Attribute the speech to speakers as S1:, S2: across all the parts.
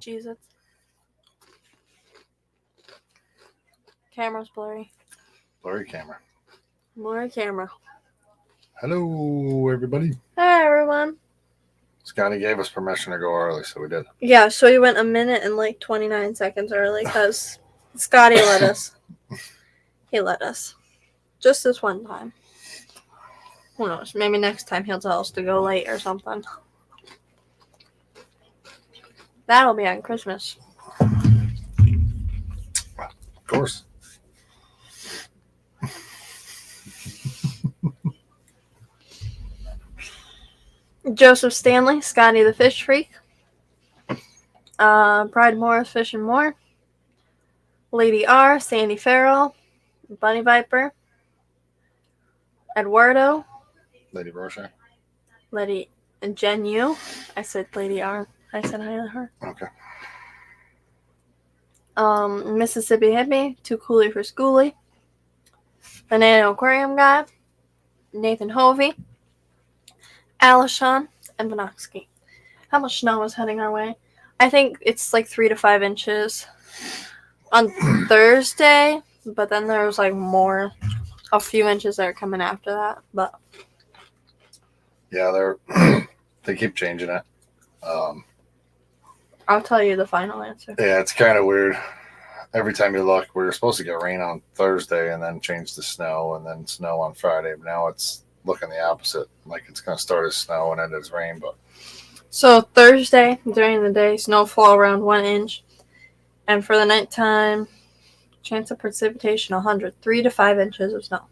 S1: Jesus. Camera's blurry.
S2: Blurry camera.
S1: Blurry camera.
S2: Hello, everybody.
S1: Hi, everyone.
S2: Scotty gave us permission to go early, so we did.
S1: Yeah, so we went a minute and 29 seconds early because Scotty let us. He let us. Just this one time. Who knows? Maybe next time he'll tell us to go late or something. That'll be on Christmas.
S2: Of course.
S1: Joseph Stanley, Scotty the Fish Freak. Pride Morris Fish and More. Lady R, Sandy Farrell. Bunny Viper. Eduardo.
S2: Lady Rorschach.
S1: Lady and Jen Yu. I said Lady R. I said hi to her.
S2: Okay.
S1: Mississippi Hippie. Too Coolie for Schoolie. Banana Aquarium Guy. Nathan Hovey. Alishon and Vanoxky. How much snow is heading our way? I think it's 3 to 5 inches on Thursday, but then there's more, a few inches that are coming after that. But
S2: yeah, they keep changing it.
S1: I'll tell you the final answer.
S2: Yeah, it's kind of weird. Every time you look, we were supposed to get rain on Thursday and then change to snow and then snow on Friday. But now it's looking the opposite. It's going to start as snow and end as rain. But
S1: so Thursday, during the day, snowfall around 1 inch. And for the nighttime, chance of precipitation 100. 3 to 5 inches of snow.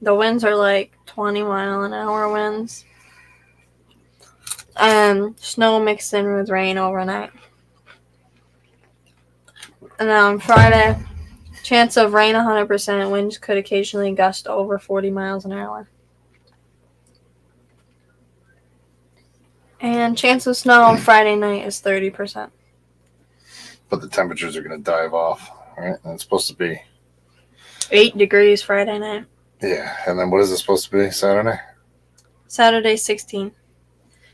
S1: The winds are 20-mile-an-hour winds. And snow mixed in with rain overnight. And then on Friday, chance of rain 100%. Winds could occasionally gust over 40 miles an hour. And chance of snow on Friday night is 30%.
S2: But the temperatures are going to dive off, right? And it's supposed to be
S1: 8 degrees Friday night.
S2: Yeah, and then what is it supposed to be Saturday?
S1: Saturday, 16.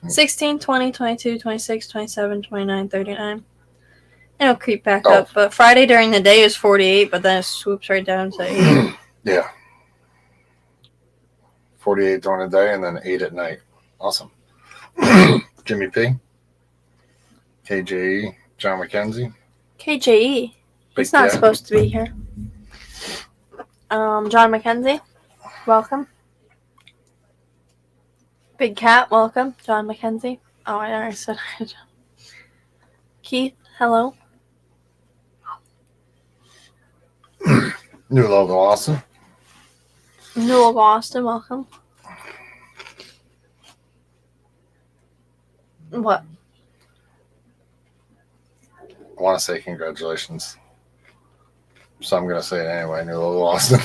S1: 16, 20, 22, 26, 27, 29, 39. It'll creep back up. But Friday during the day is 48, but then it swoops right down to 8.
S2: Yeah. 48 during the day and then 8 at night. Awesome. Jimmy P. KJE. John McKenzie.
S1: KJE. He's not supposed to be here. John McKenzie. Welcome. Big Cat, welcome. John McKenzie. Oh, I already said hi. Keith, hello.
S2: New logo, Austin.
S1: New logo, Austin, welcome. What?
S2: I want to say congratulations. So I'm going to say it anyway. New logo, Austin.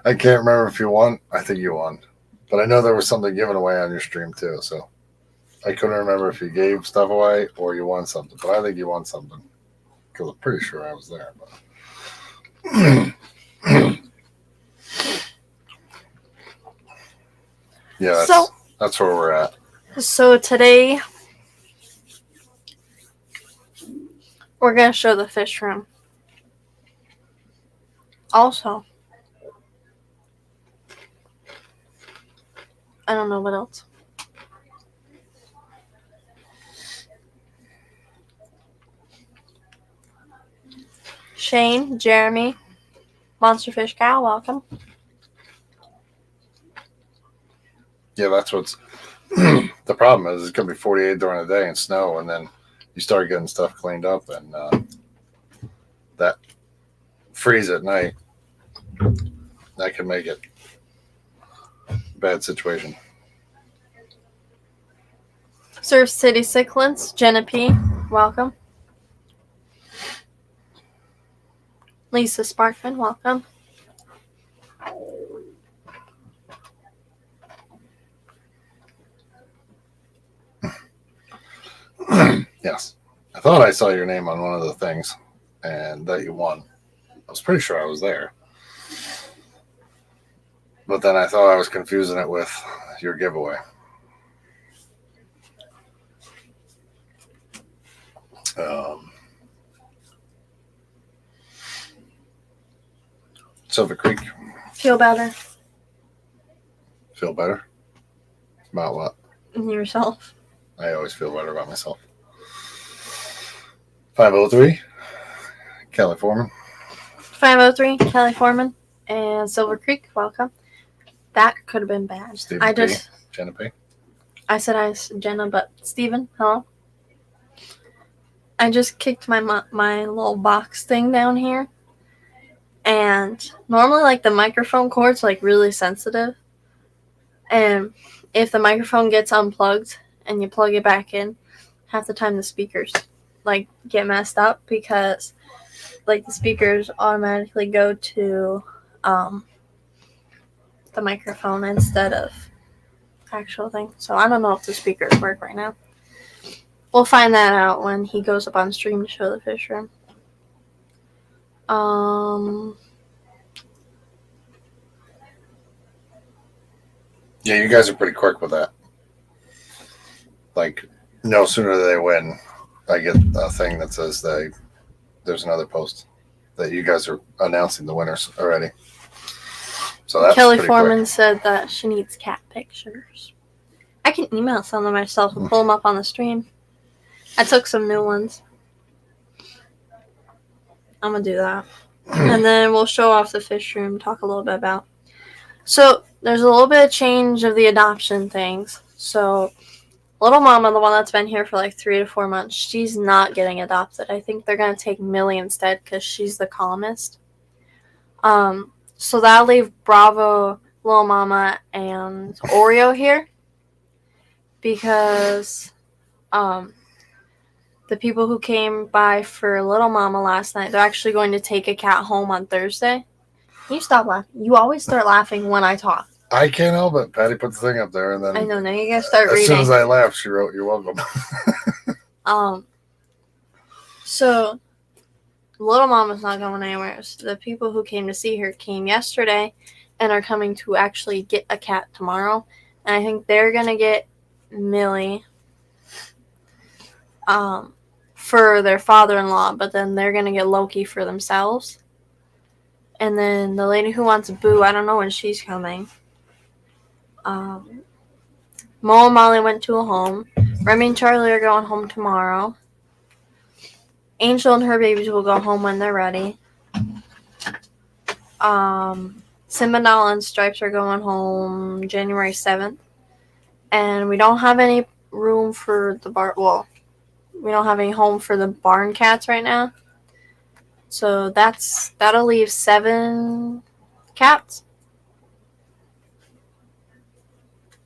S2: I can't remember if you won. I think you won. But I know there was something given away on your stream too, so I couldn't remember if you gave stuff away or you won something. But I think you won something because I'm pretty sure I was there. But yeah, that's where we're at.
S1: So today we're going to show the fish room. Also, I don't know what else. Shane, Jeremy, Monster Fish Cow, welcome.
S2: Yeah, that's what's the problem is. It's going to be 48 during the day and snow, and then you start getting stuff cleaned up, and that freeze at night, that can make it a bad situation.
S1: Surf City Cyclins, Jenna P, welcome. Lisa Sparkman, welcome.
S2: Yes. I thought I saw your name on one of the things and that you won. I was pretty sure I was there. But then I thought I was confusing it with your giveaway. Silver Creek,
S1: Feel better
S2: feel better about what?
S1: in yourself.
S2: I always feel better about myself. 503, Kelly Foreman.
S1: 503, Kelly Foreman, and Silver Creek. Welcome. That could have been bad.
S2: Stephen P. Jenna P.
S1: I said Jenna, but Steven, hello. I just kicked my little box thing down here, and normally like the microphone cord's like really sensitive, and if the microphone gets unplugged and you plug it back in, half the time the speakers like get messed up because like the speakers automatically go to the microphone instead of actual thing. So I don't know if the speakers work right now. We'll find that out when he goes up on stream to show the fish room.
S2: Yeah, you guys are pretty quick with that. Like, no sooner do they win, I get a thing that says there's another post that you guys are announcing the winners already. So that's
S1: Kelly
S2: pretty
S1: Foreman
S2: quick.
S1: said that she needs cat pictures. I can email some of them myself and pull them up on the stream. I took some new ones. I'm going to do that. And then we'll show off the fish room, talk a little bit about. So there's a little bit of change of the adoption things. So Little Mama, the one that's been here for like 3 to 4 months, she's not getting adopted. I think they're going to take Millie instead because she's the calmest. So that'll leave Bravo, Little Mama, and Oreo here. Because the people who came by for Little Mama last night, they're actually going to take a cat home on Thursday. Can you stop laughing? You always start laughing when I talk.
S2: I can't help it. Patty put the thing up there, and then
S1: I know, now you gotta start reading.
S2: As soon as I laughed, she wrote, "You're welcome."
S1: So Little Mama's not going anywhere. So the people who came to see her came yesterday and are coming to actually get a cat tomorrow. And I think they're gonna get Millie for their father-in-law, but then they're gonna get Loki for themselves. And then the lady who wants Boo, I don't know when she's coming. Mo and Molly went to a home. Remy and Charlie are going home tomorrow. Angel and her babies will go home when they're ready. Simba, Nala, and Stripes are going home January 7th. And we don't have any room for the barn. Well, we don't have any home for the barn cats right now. So that'll leave 7 cats,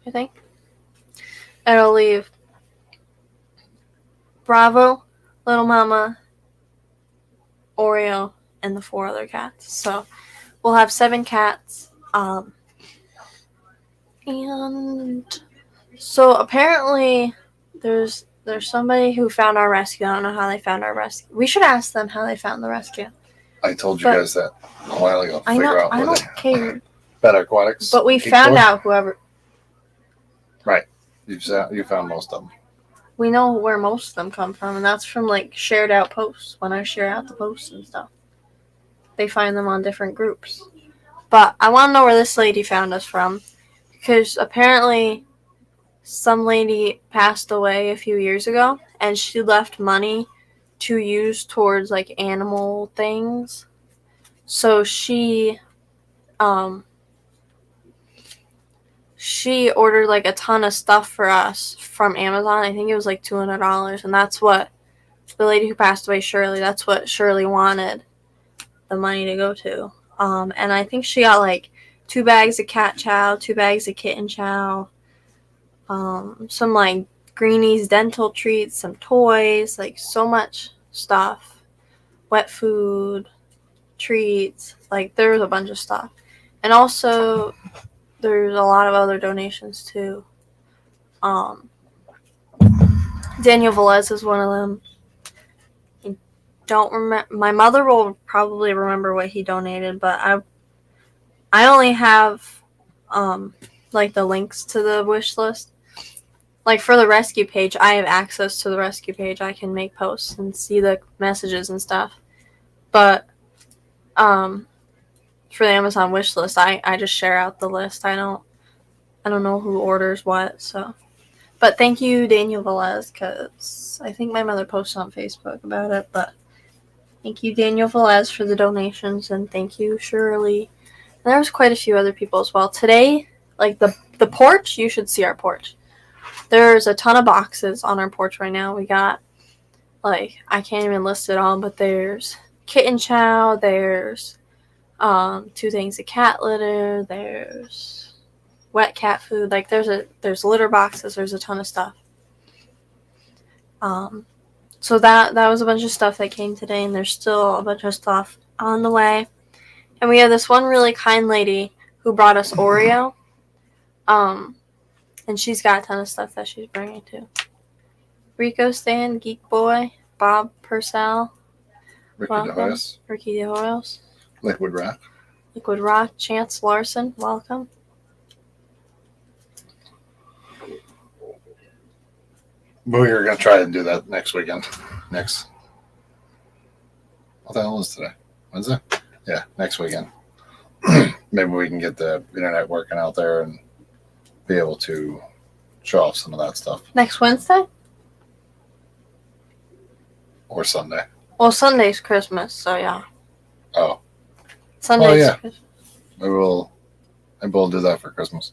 S1: I think. It'll leave Bravo, Little Mama, Oreo, and the 4 other cats. So we'll have 7 cats. And so apparently there's somebody who found our rescue. I don't know how they found our rescue. We should ask them how they found the rescue.
S2: I told you guys that a while ago.
S1: I know. I don't care.
S2: Better Aquatics.
S1: But we found out whoever.
S2: Right. You found most of them.
S1: We know where most of them come from, and that's from like shared out posts. When I share out the posts and stuff, they find them on different groups. But I want to know where this lady found us from, because apparently some lady passed away a few years ago, and she left money to use towards like animal things. So she ordered like a ton of stuff for us from Amazon. I think it was like $200, and that's what the lady who passed away, Shirley, that's what Shirley wanted the money to go to. And I think she got like 2 bags of cat chow, 2 bags of kitten chow, some like Greenies dental treats, some toys, like so much stuff, wet food, treats, like there's a bunch of stuff. And also there's a lot of other donations too. Daniel Velez is one of them. I don't remember. My mother will probably remember what he donated, but I only have like the links to the wish list. like for the rescue page, I have access to the rescue page. I can make posts and see the messages and stuff. But for the Amazon wish list, I just share out the list. I don't know who orders what. So, but thank you, Daniel Velez, because I think my mother posted on Facebook about it. But thank you, Daniel Velez, for the donations, and thank you, Shirley. And there was quite a few other people as well today. Like the porch, you should see our porch. There's a ton of boxes on our porch right now. We got, like, I can't even list it all, but there's kitten chow, there's 2 things of cat litter, there's wet cat food. Like, there's litter boxes, there's a ton of stuff. So that was a bunch of stuff that came today, and there's still a bunch of stuff on the way. And we have this one really kind lady who brought us Oreo. And she's got a ton of stuff that she's bringing too. Rico Stan, Geek Boy, Bob Purcell,
S2: Ricky DeHoyos,
S1: Ricky DeHoyos,
S2: Liquid
S1: Rock, Chance Larson, welcome.
S2: But we were going to try and do that next weekend. What the hell is today? Wednesday? Yeah, next weekend. Maybe we can get the internet working out there and be able to show off some of that stuff.
S1: Next Wednesday?
S2: Or Sunday.
S1: Well, Sunday's Christmas, so yeah.
S2: Oh.
S1: Sunday's Christmas.
S2: Maybe we'll do that for Christmas.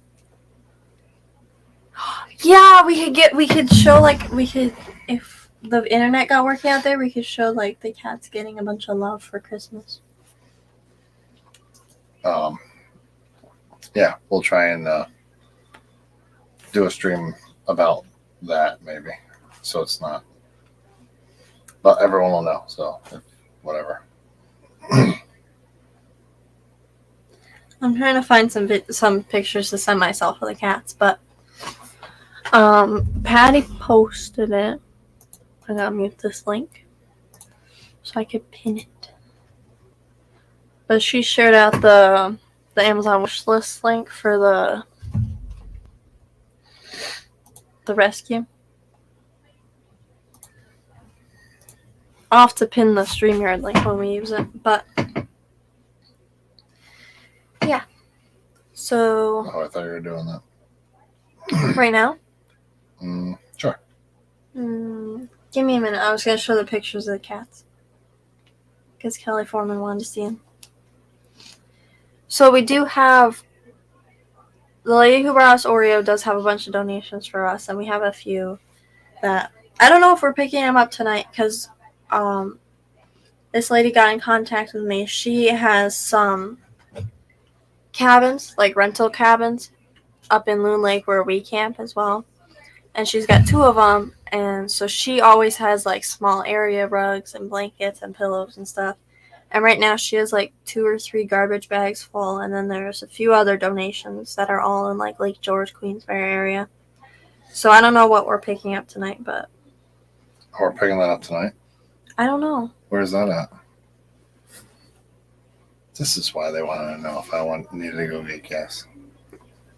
S1: Yeah, if the internet got working out there, we could show, like, the cats getting a bunch of love for Christmas.
S2: Yeah, we'll try and do a stream about that, maybe. So it's not, but everyone will know, so whatever.
S1: I'm trying to find some pictures to send myself of the cats, but Patty posted it. I gotta mute this link so I could pin it. But she shared out the Amazon wishlist link for the rescue. I'll have to pin the StreamYard link when we use it, but yeah. So.
S2: Oh, I thought you were doing that.
S1: Right now?
S2: Sure.
S1: Give me a minute. I was going to show the pictures of the cats. Because Kelly Foreman wanted to see them. So we do have... The lady who brought us Oreo does have a bunch of donations for us. And we have a few that... I don't know if we're picking them up tonight. Because this lady got in contact with me. She has some cabins, like rental cabins, up in Loon Lake where we camp as well. And she's got 2 of them, and so she always has, like, small area rugs and blankets and pillows and stuff. And right now she has, like, 2 or 3 garbage bags full, and then there's a few other donations that are all in, like, Lake George, Queensbury area. So I don't know what we're picking up tonight, but...
S2: We're picking that up tonight?
S1: I don't know.
S2: Where's that at? This is why they wanted to know if I needed to go get gas.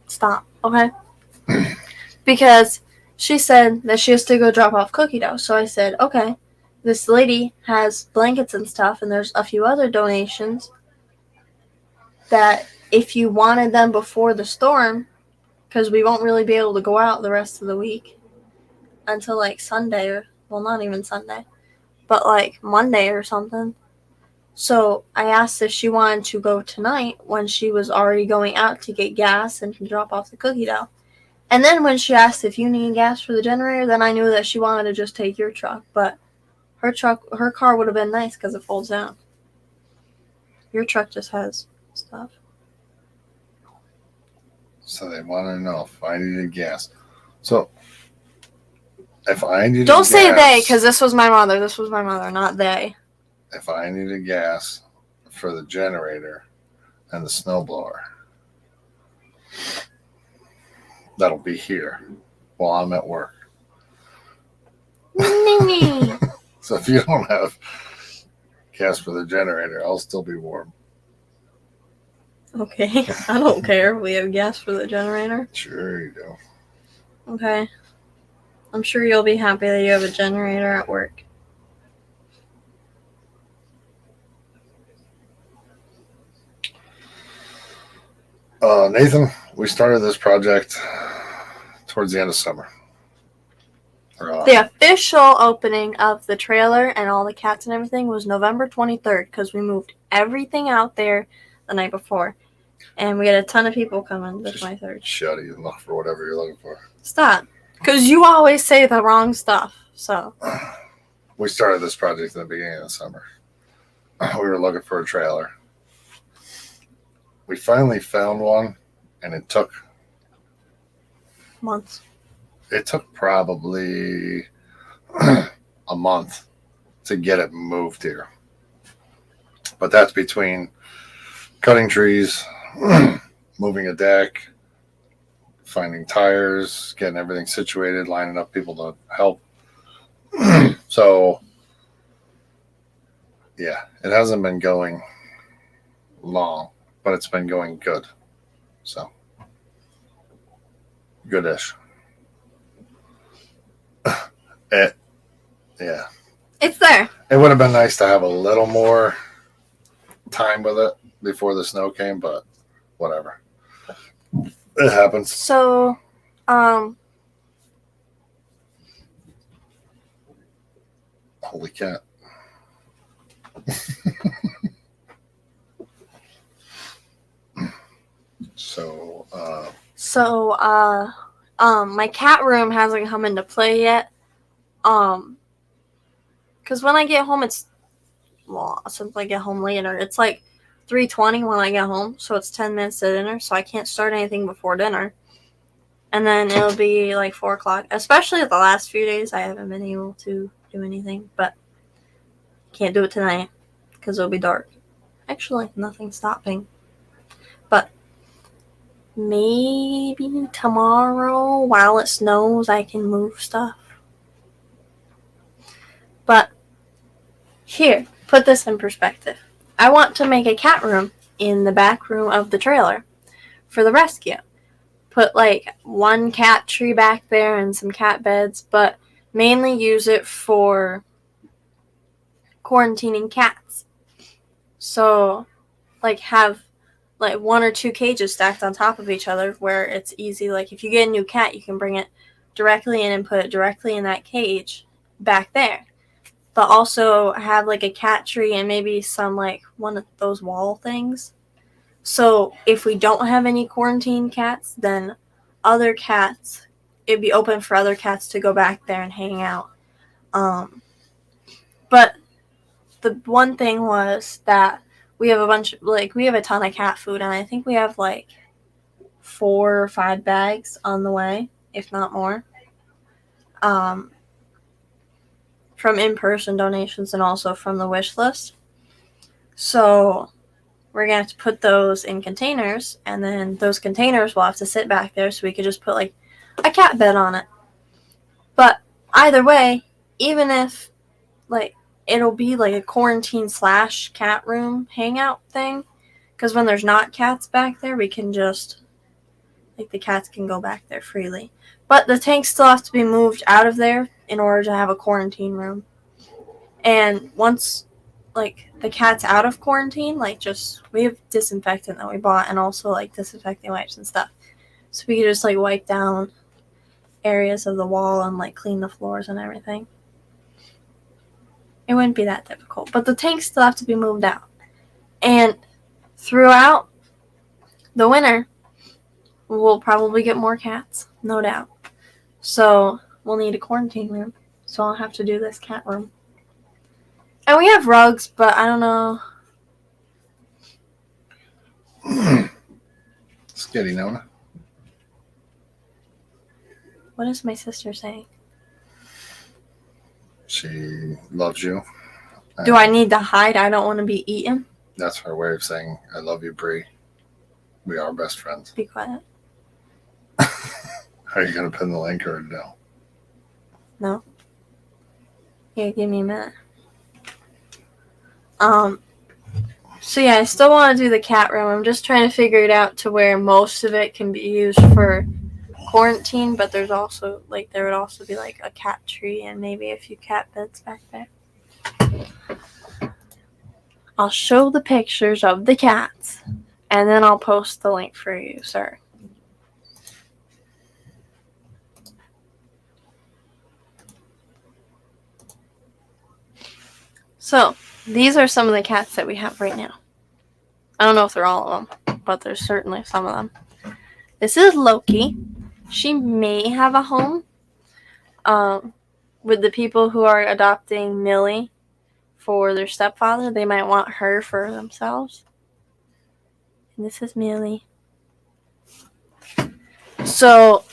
S1: Stop, okay? Because... she said that she has to go drop off cookie dough. So I said, okay, this lady has blankets and stuff, and there's a few other donations that if you wanted them before the storm, because we won't really be able to go out the rest of the week until, like, Sunday, or, well, not even Sunday, but, like, Monday or something. So I asked if she wanted to go tonight when she was already going out to get gas and to drop off the cookie dough. And then when she asked if you need gas for the generator, then I knew that she wanted to just take your truck. But her car would have been nice because it folds down. Your truck just has stuff.
S2: So they want to know if I needed gas. So if I needed
S1: Don't
S2: gas,
S1: say they, because this was my mother. This was my mother, not they.
S2: If I needed gas for the generator and the snowblower, that'll be here while I'm at work. So if you don't have gas for the generator, I'll still be warm.
S1: Okay, I don't care. We have gas for the generator.
S2: Sure you do.
S1: Okay. I'm sure you'll be happy that you have a generator at work.
S2: Nathan, we started this project towards the end of summer.
S1: The official opening of the trailer and all the cats and everything was November 23rd because we moved everything out there the night before. And we had a ton of people coming the 23rd.
S2: Shut it. You look for whatever you're looking for.
S1: Stop. Because you always say the wrong stuff. So
S2: we started this project in the beginning of the summer. We were looking for a trailer. We finally found one, and it took
S1: months.
S2: It took probably a month to get it moved here. But that's between cutting trees, moving a deck, finding tires, getting everything situated, lining up people to help. So, yeah, it hasn't been going long, but it's been going good. So, goodish. Yeah.
S1: It's there.
S2: It would have been nice to have a little more time with it before the snow came, but whatever. It happens.
S1: So,
S2: Holy cat.
S1: my cat room hasn't come into play yet. Because when I get home, since I get home later, it's like 3:20 when I get home, so it's 10 minutes to dinner, so I can't start anything before dinner. And then it'll be like 4 o'clock. Especially the last few days, I haven't been able to do anything, but can't do it tonight because it'll be dark. Actually, nothing's stopping. But maybe tomorrow, while it snows, I can move stuff. But here, put this in perspective. I want to make a cat room in the back room of the trailer for the rescue. Put like one cat tree back there and some cat beds, but mainly use it for quarantining cats. So, like, have like 1 or 2 cages stacked on top of each other where it's easy. Like, if you get a new cat, you can bring it directly in and put it directly in that cage back there. But also have like a cat tree and maybe some like one of those wall things. So if we don't have any quarantine cats, then other cats, it'd be open for other cats to go back there and hang out. But the one thing was that we have a ton of cat food, and I think we have like 4 or 5 bags on the way, if not more. From in-person donations and also from the wish list. So we're going to have to put those in containers, and then those containers will have to sit back there so we could just put like a cat bed on it. But either way, even if like it'll be like a quarantine / cat room hangout thing, because when there's not cats back there, we can just like the cats can go back there freely. But the tanks still have to be moved out of there in order to have a quarantine room. And once like the cat's out of quarantine, like we have disinfectant that we bought and also like disinfecting wipes and stuff. So we could just like wipe down areas of the wall and like clean the floors and everything. It wouldn't be that difficult. But the tanks still have to be moved out. And throughout the winter, we'll probably get more cats, no doubt. So we'll need a quarantine room. So I'll have to do this cat room. And we have rugs, but I don't know.
S2: Skitty, Nona.
S1: What is my sister saying?
S2: She loves you.
S1: Do I need to hide? I don't want to be eaten.
S2: That's her way of saying, I love you, Bree. We are best friends.
S1: Be quiet.
S2: Are you going to pin the link or no?
S1: No. Yeah, give me a minute. So yeah, I still want to do the cat room. I'm just trying to figure it out to where most of it can be used for quarantine, but there's also like there would also be like a cat tree and maybe a few cat beds back there. I'll show the pictures of the cats and then I'll post the link for you, sir. So, these are some of the cats that we have right now. I don't know if they're all of them, but there's certainly some of them. This is Loki. She may have a home with the people who are adopting Millie for their stepfather. They might want her for themselves. And this is Millie. So,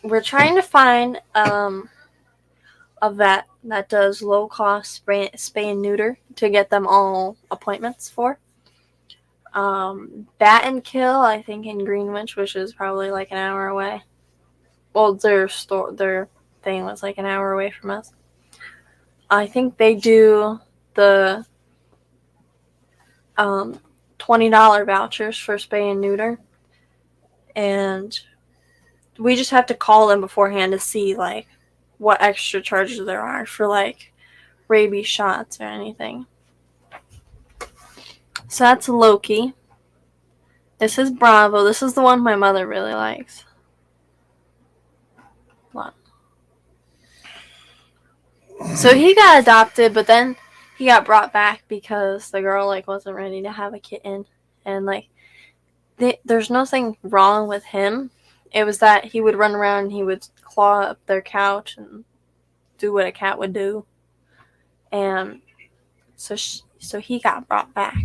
S1: we're trying to find a vet that does low-cost spay and neuter to get them all appointments for. Bat and Kill, I think, in Greenwich, which is probably like an hour away. Well, their thing was like an hour away from us. I think they do the $20 vouchers for spay and neuter. And we just have to call them beforehand to see like what extra charges there are for like rabies shots or anything. So that's Loki. This is Bravo. This is the one my mother really likes. What? So he got adopted, but then he got brought back because the girl like wasn't ready to have a kitten, and like there's nothing wrong with him. It was that he would run around and he would claw up their couch and do what a cat would do. And so he got brought back,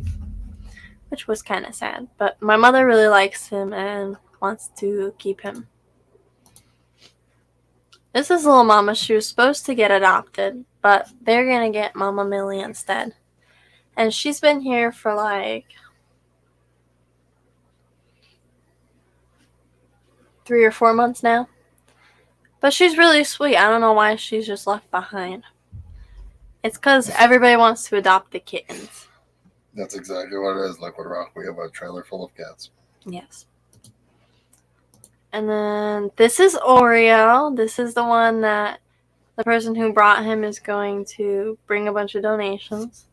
S1: which was kind of sad. But my mother really likes him and wants to keep him. This is little Mama. She was supposed to get adopted, but they're going to get Mama Millie instead. And she's been here for like 3 or 4 months now. But she's really sweet. I don't know why she's just left behind. It's because everybody wants to adopt the kittens.
S2: That's exactly what it is. Liquid Rock. We have a trailer full of cats.
S1: Yes. And then this is Oreo. This is the one that the person who brought him is going to bring a bunch of donations.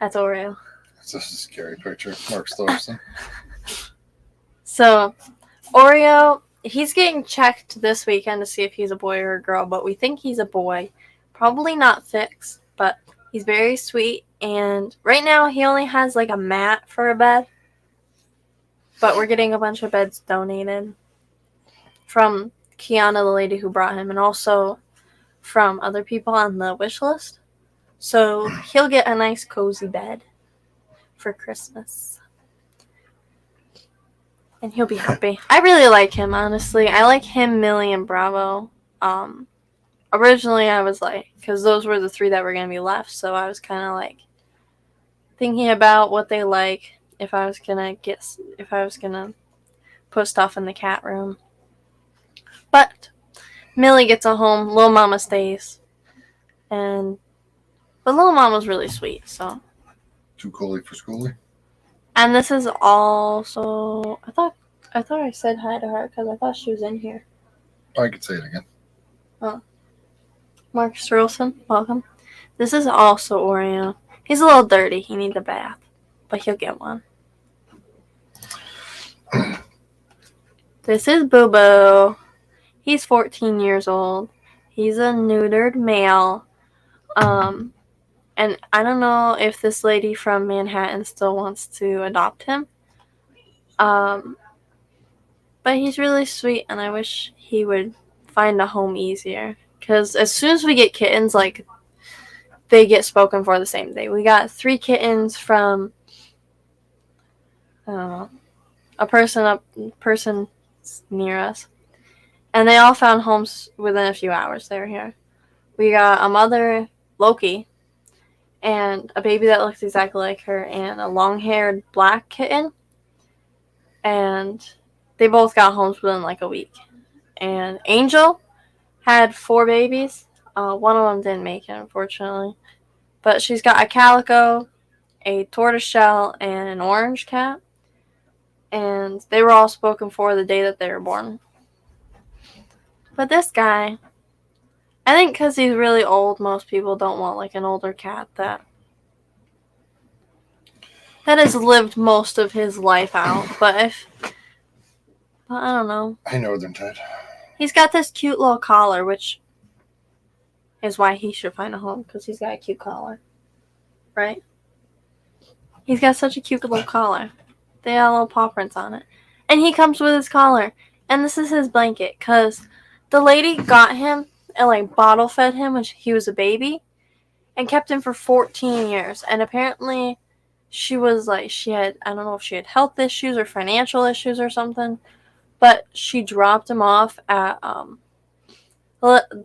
S1: That's Oreo.
S2: It's just a scary picture. Mark Storson.
S1: So, Oreo, he's getting checked this weekend to see if he's a boy or a girl, but we think he's a boy. Probably not fixed, but he's very sweet. And right now he only has like a mat for a bed. But we're getting a bunch of beds donated from Kiana, the lady who brought him, and also from other people on the wish list. So he'll get a nice cozy bed for Christmas. And he'll be happy. I really like him, honestly. I like him, Millie, and Bravo. Originally I was like, because those were the 3 that were going to be left, so I was kind of like thinking about what they like. If I was gonna put stuff in the cat room. But Millie gets a home, Lil Mama stays. But Lil Mama's really sweet, so.
S2: Too coolie for schoolie.
S1: And this is also I thought I said hi to her because I thought she was in here.
S2: I could say it again.
S1: Oh. Mark Strolson, welcome. This is also Oreo. He's a little dirty, he needs a bath. But he'll get one. This is Boo Boo. He's 14 years old. He's a neutered male. And I don't know if this lady from Manhattan still wants to adopt him. But he's really sweet, and I wish he would find a home easier. Because as soon as we get kittens, like, they get spoken for the same day. We got 3 kittens from a person near us, and they all found homes within a few hours. They were here. We got a mother, Loki, and a baby that looks exactly like her, and a long-haired black kitten, and they both got homes within like a week. And Angel had 4 babies. One of them didn't make it, unfortunately, but she's got a calico, a tortoiseshell, and an orange cat. and they were all spoken for the day that they were born. But this guy, I think because he's really old, most people don't want like an older cat that has lived most of his life out. But I don't know.
S2: Hey, Northern Tide.
S1: He's got this cute little collar, which is why he should find a home, because he's got a cute collar. Right? He's got such a cute little collar. They got little paw prints on it. And he comes with his collar. And this is his blanket, because the lady got him and like bottle fed him when he was a baby and kept him for 14 years. And apparently she was like, I don't know if she had health issues or financial issues or something, but she dropped him off at,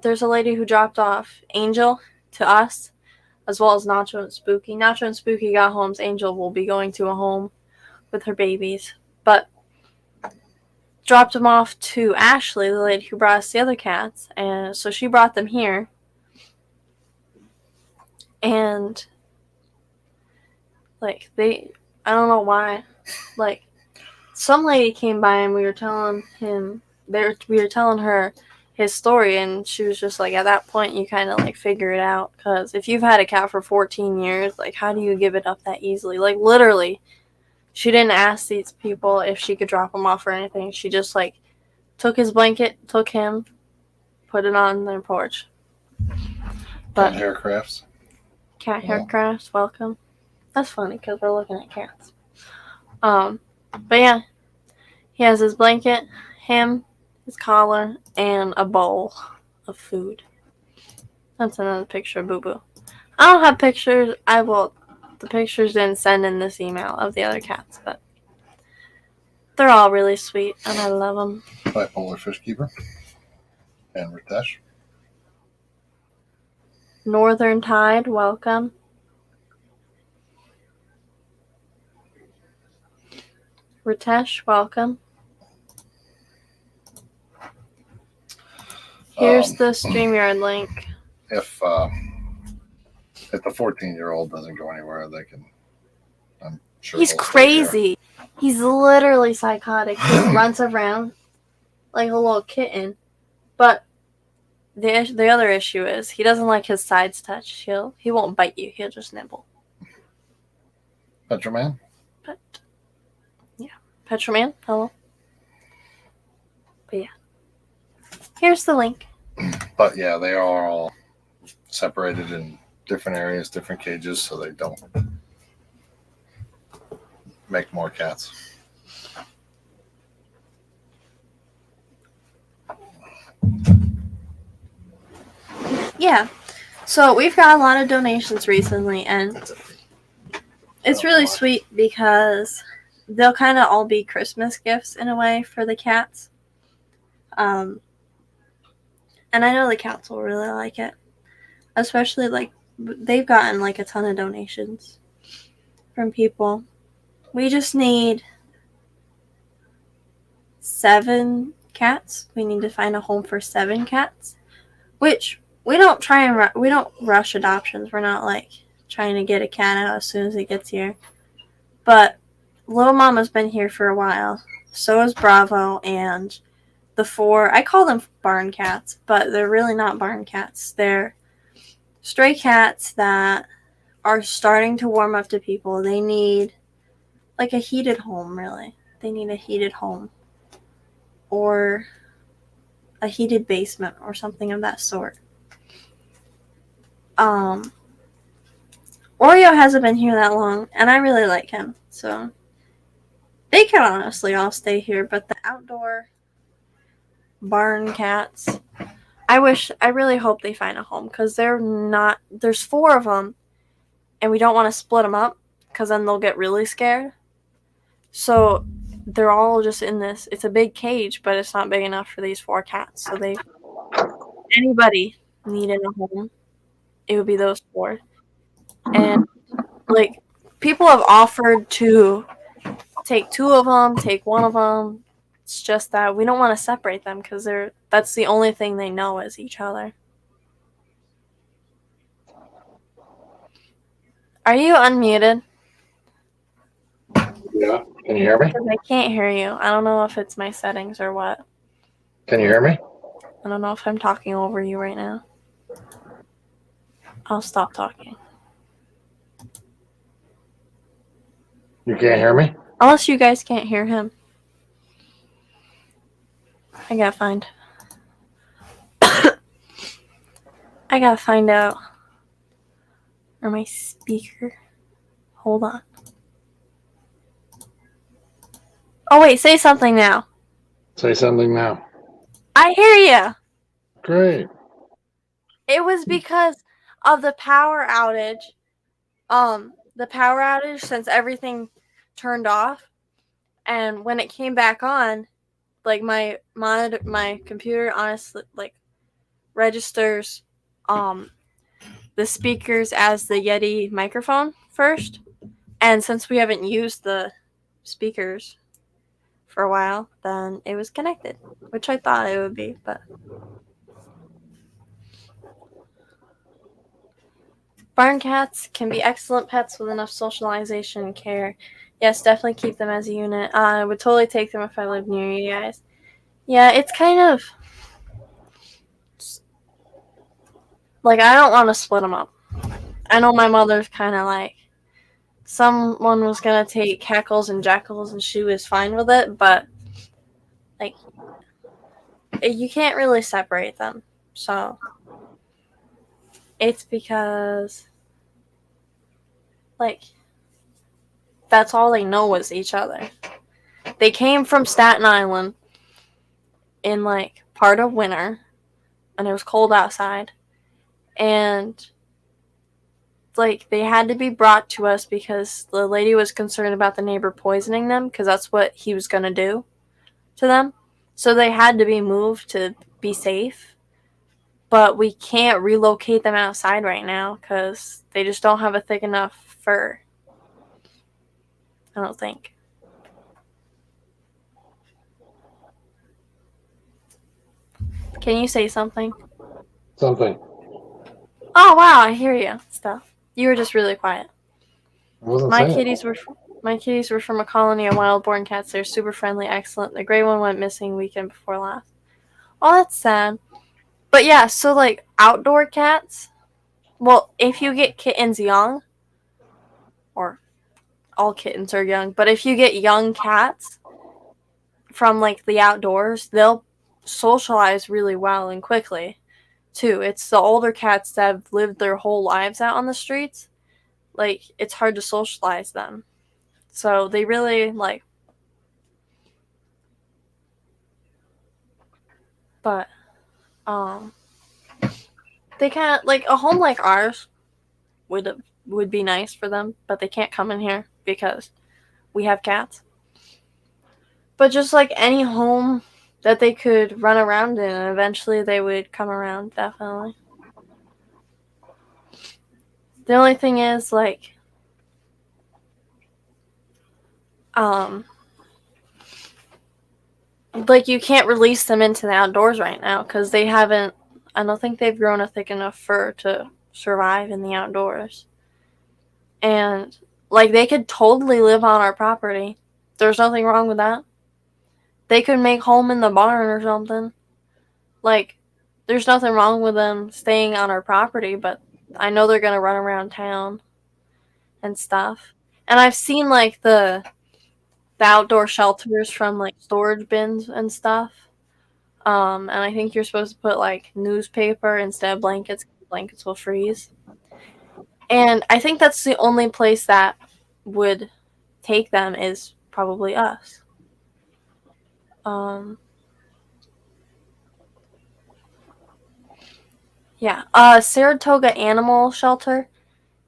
S1: there's a lady who dropped off Angel to us, as well as Nacho and Spooky. Nacho and Spooky got homes. Angel will be going to a home with her babies. But dropped him off to Ashley, the lady who brought us the other cats. And so she brought them here. And, like, I don't know why. Like, some lady came by and we were telling her his story, and she was just like, at that point you kind of like figure it out, because if you've had a cat for 14 years, like, how do you give it up that easily? Like, literally, she didn't ask these people if she could drop him off or anything. She just like took his blanket, took him, put it on their porch. But
S2: Cat Haircrafts.
S1: Cat Haircrafts, welcome. That's funny because we're looking at cats. But yeah, he has his blanket, him, his collar, and a bowl of food. That's another picture of Boo Boo. I don't have pictures. The pictures didn't send in this email of the other cats, but they're all really sweet, and I love them.
S2: Bipolar Fish Keeper. And Ritesh.
S1: Northern Tide, welcome. Ritesh, welcome. Here's the StreamYard link.
S2: If the 14-year-old doesn't go anywhere, they can. I'm sure
S1: he's crazy. He's literally psychotic. He runs around like a little kitten. But the other issue is he doesn't like his sides touched. He won't bite you. He'll just nibble.
S2: Petroman?
S1: Yeah. Petroman, hello. But yeah. Here's the link.
S2: But yeah, they are all separated in different areas, different cages, so they don't make more cats.
S1: Yeah. So we've got a lot of donations recently, and it's really sweet because they'll kind of all be Christmas gifts in a way for the cats. And I know the cats will really like it. Especially, like, they've gotten, like, a ton of donations from people. We just need 7 cats. We need to find a home for 7 cats. Which, we don't rush adoptions. We're not, like, trying to get a cat out as soon as it gets here. But Little Mama's been here for a while. So is Bravo, and the 4, I call them barn cats, but they're really not barn cats. They're stray cats that are starting to warm up to people. They need like a heated home, really. They need a heated home or a heated basement or something of that sort. Oreo hasn't been here that long, and I really like him, so they can honestly all stay here, but the outdoor barn cats, I really hope they find a home, because there's 4 of them, and we don't want to split them up, because then they'll get really scared. So they're all just in this, it's a big cage, but it's not big enough for these 4 cats. So anybody needing a home, it would be those 4. And like, people have offered to take 2 of them, take 1 of them. It's just that we don't want to separate them, because that's the only thing they know is each other. Are you unmuted?
S3: Yeah.
S2: Can you hear me?
S1: Because I can't hear you. I don't know if it's my settings or what.
S2: Can you hear me?
S1: I don't know if I'm talking over you right now. I'll stop talking.
S2: You can't hear me?
S1: Unless you guys can't hear him. I gotta find out. Or my speaker. Hold on. Oh wait, say something now.
S2: Say something now.
S1: I hear you.
S2: Great.
S1: It was because of the power outage. Since everything turned off, and when it came back on, like my computer honestly like registers the speakers as the Yeti microphone first, and since we haven't used the speakers for a while, then it was connected, which I thought it would be, but barn cats can be excellent pets with enough socialization and care. Yes, definitely keep them as a unit. I would totally take them if I lived near you guys. Yeah, it's kind of like I don't want to split them up. I know my mother's kind of like someone was gonna take Cackles and Jackals, and she was fine with it, but like you can't really separate them. So it's because like that's all they know is each other. They came from Staten Island in like part of winter, and it was cold outside, and like they had to be brought to us because the lady was concerned about the neighbor poisoning them, because that's what he was gonna do to them. So they had to be moved to be safe, but we can't relocate them outside right now because they just don't have a thick enough fur. I don't think. Can you say something?
S2: Something.
S1: Oh wow, I hear you. Stuff. You were just really quiet.
S2: I wasn't
S1: My
S2: saying
S1: kitties were from a colony of wild-born cats. They're super friendly, excellent. The gray one went missing weekend before last. Oh, that's sad. But yeah, so like outdoor cats. Well, if you get kittens young, or all kittens are young, but if you get young cats from like the outdoors, they'll socialize really well and quickly too. It's the older cats that have lived their whole lives out on the streets. Like it's hard to socialize them. So they really like, but they can't like a home like ours would be nice for them, but they can't come in here because we have cats. But just like any home that they could run around in, and eventually they would come around, definitely. The only thing is like like you can't release them into the outdoors right now because they haven't. I don't think they've grown a thick enough fur to survive in the outdoors. And like they could totally live on our property. There's nothing wrong with that. They could make home in the barn or something. Like there's nothing wrong with them staying on our property, but I know they're gonna run around town and stuff. And I've seen like the outdoor shelters from like storage bins and stuff. And I think you're supposed to put like newspaper instead of blankets. Blankets will freeze. And I think that's the only place that would take them is probably us. Yeah. Saratoga Animal Shelter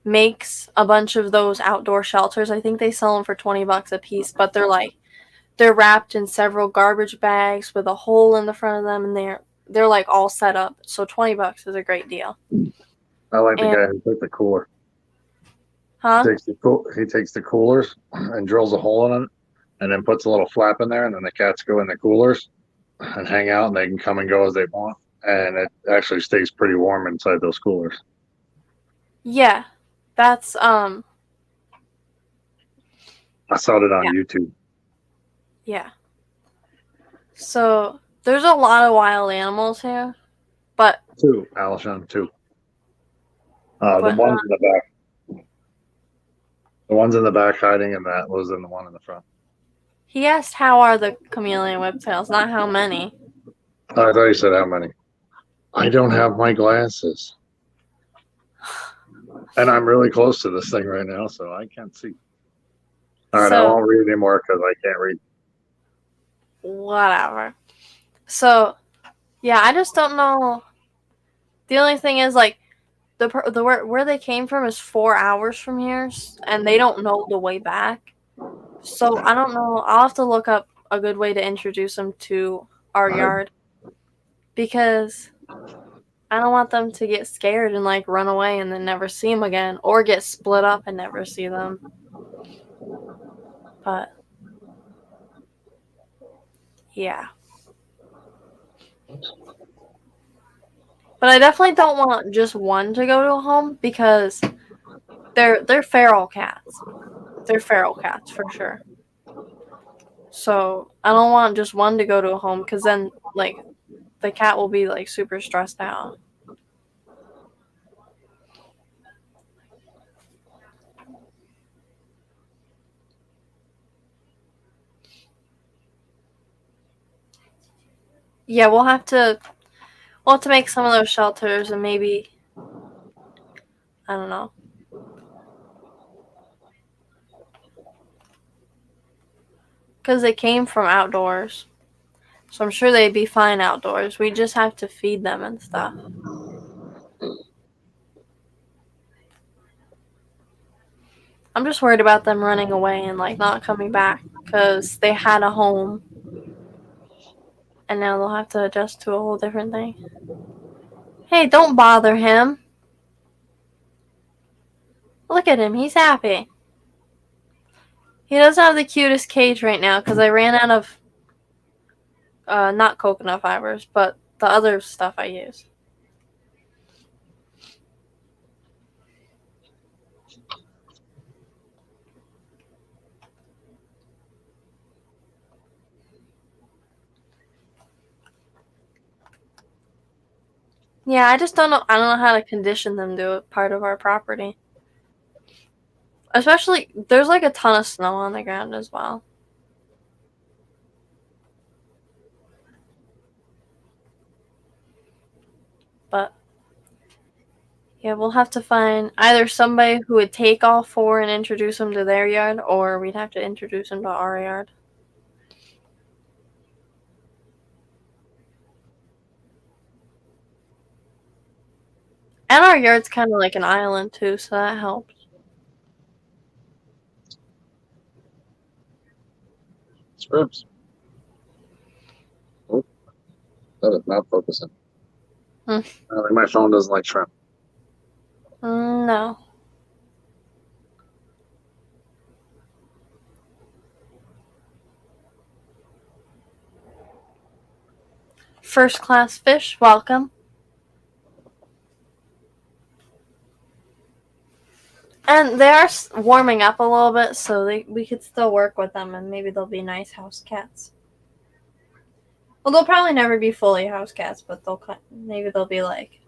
S1: makes a bunch of those outdoor shelters. I think they sell them for $20 a piece, but they're wrapped in several garbage bags with a hole in the front of them, and they're like all set up. So $20 is a great deal.
S2: I like the guy who took the cooler.
S1: Huh?
S2: He takes the coolers and drills a hole in it, and then puts a little flap in there, and then the cats go in the coolers and hang out, and they can come and go as they want, and it actually stays pretty warm inside those coolers.
S1: Yeah, that's
S2: I saw it on YouTube.
S1: Yeah. So there's a lot of wild animals here, but
S2: Two, Alshon, two. The
S1: but
S2: ones in the back. The ones in the back hiding in that was in the one in the front.
S1: he asked how are the chameleon whiptails, not how many.
S2: Oh, I thought you said how many. I don't have my glasses. And I'm really close to this thing right now, so I can't see. All right, I
S1: So
S2: won't read anymore because I can't read.
S1: whatever. So yeah, I just don't know. The only thing is like the where they came from is 4 hours from here, and they don't know the way back. So I don't know. I'll have to look up a good way to introduce them to our yard because I don't want them to get scared and like run away and then never see them again, or get split up and never see them. But yeah. But I definitely don't want just one to go to a home because they're feral cats. They're feral cats for sure. So I don't want just one to go to a home because then like the cat will be like super stressed out. Yeah, we'll have to make some of those shelters and maybe I don't know. Because they came from outdoors. So I'm sure they'd be fine outdoors. We just have to feed them and stuff. I'm just worried about them running away and like not coming back because they had a home and now they'll have to adjust to a whole different thing. Hey, don't bother him. Look at him, he's happy. He doesn't have the cutest cage right now because I ran out of not coconut fibers, but the other stuff I use. Yeah, I just don't know. I don't know how to condition them to a part of our property. Especially, there's like a ton of snow on the ground as well. But yeah, we'll have to find either somebody who would take all four and introduce them to their yard, or we'd have to introduce them to our yard. And our yard's kind of like an island too, so that helps.
S2: Scripts. Oh, that is not focusing.
S1: Hmm.
S2: My phone doesn't like shrimp.
S1: No. First class fish, welcome. And they are warming up a little bit, so we could still work with them, and maybe they'll be nice house cats. Well, they'll probably never be fully house cats, but maybe they'll be like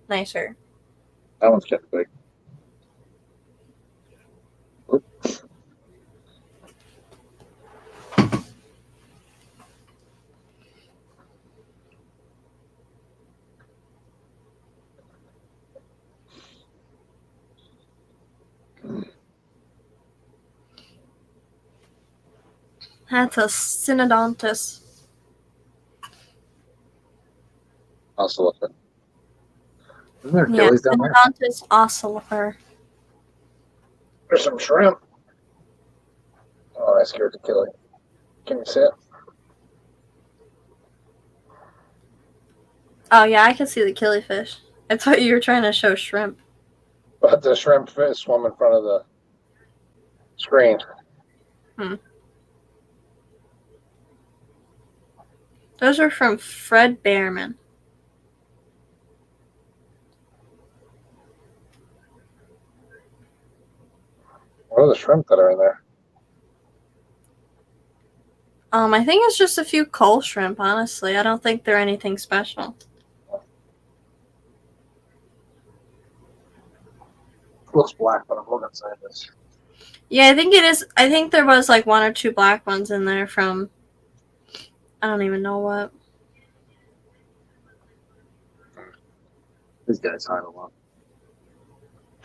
S1: nicer.
S2: That one's getting big.
S1: That's a Synodontus.
S2: Ocelother. Isn't there
S1: Yeah,
S2: Achilles down there?
S1: Synodontus ocellifer.
S2: There's some shrimp. Oh, I scared the Achilles. Can you see it?
S1: Oh yeah, I can see the killifish. I thought you were trying to show shrimp.
S2: But the shrimp swim in front of the screen.
S1: Those are from Fred Behrman.
S2: What are the shrimp that are in there?
S1: I think it's just a few coal shrimp, honestly. I don't think they're anything special.
S2: Looks black, but I'm looking inside this.
S1: Yeah, I think it is. I think there was like one or two black ones in there from, I don't even know what.
S2: These guys hide a lot.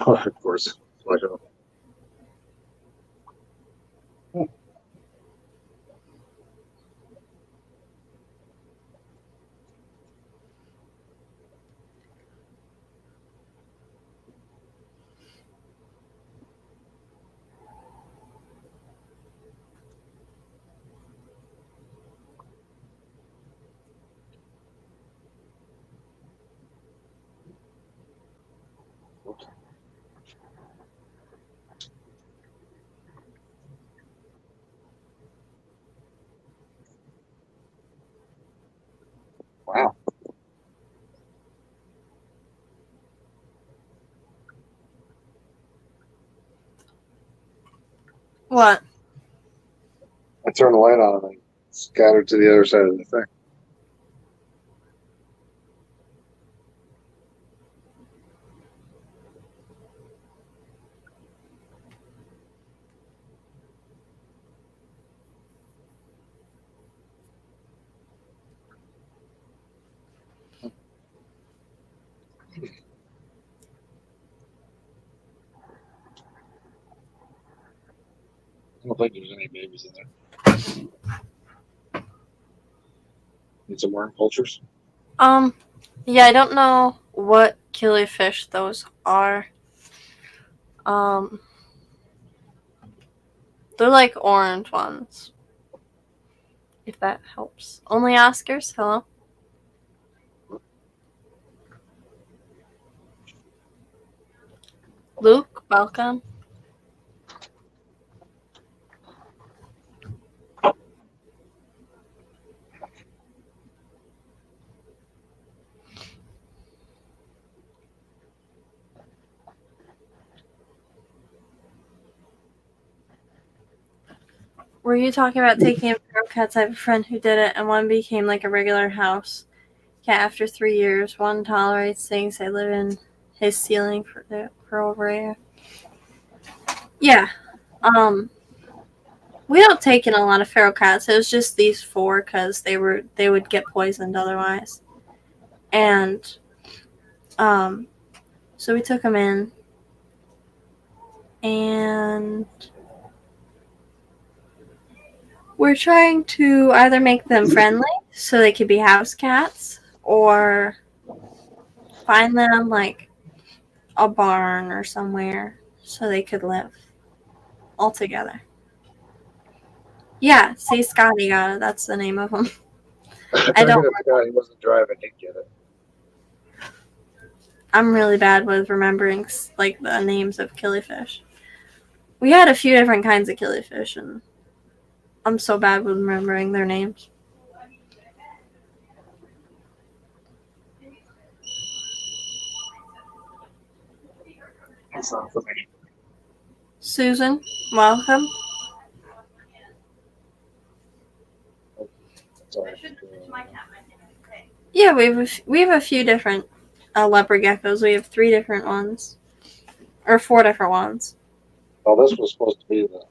S2: Oh, of course. Pleasure. Wow.
S1: What?
S2: I turned the light on and scattered to the other side of the thing. I don't think there's any babies in there. Need some more cultures?
S1: Yeah, I don't know what killifish those are. Um, they're like orange ones. If that helps. Only Oscars? Hello? Luke, welcome. Were you talking about taking in feral cats? I have a friend who did it, and one became like a regular house cat after 3 years. One tolerates things they live in his ceiling for over a year. Yeah. We don't take in a lot of feral cats. It was just these 4 because they would get poisoned otherwise, and so we took them in, and we're trying to either make them friendly so they could be house cats, or find them like a barn or somewhere so they could live all together. Yeah, see, Scotty got it. That's the name of him. I don't.
S2: He wasn't driving. He'd get it.
S1: I'm really bad with remembering like the names of killifish. We had a few different kinds of killifish, and I'm so bad with remembering their names.
S2: That's not for me.
S1: Susan, welcome.
S2: Sorry.
S1: Yeah, we have a few different leopard geckos. We have 3 different ones, or 4 different ones.
S2: Oh, this was supposed to be the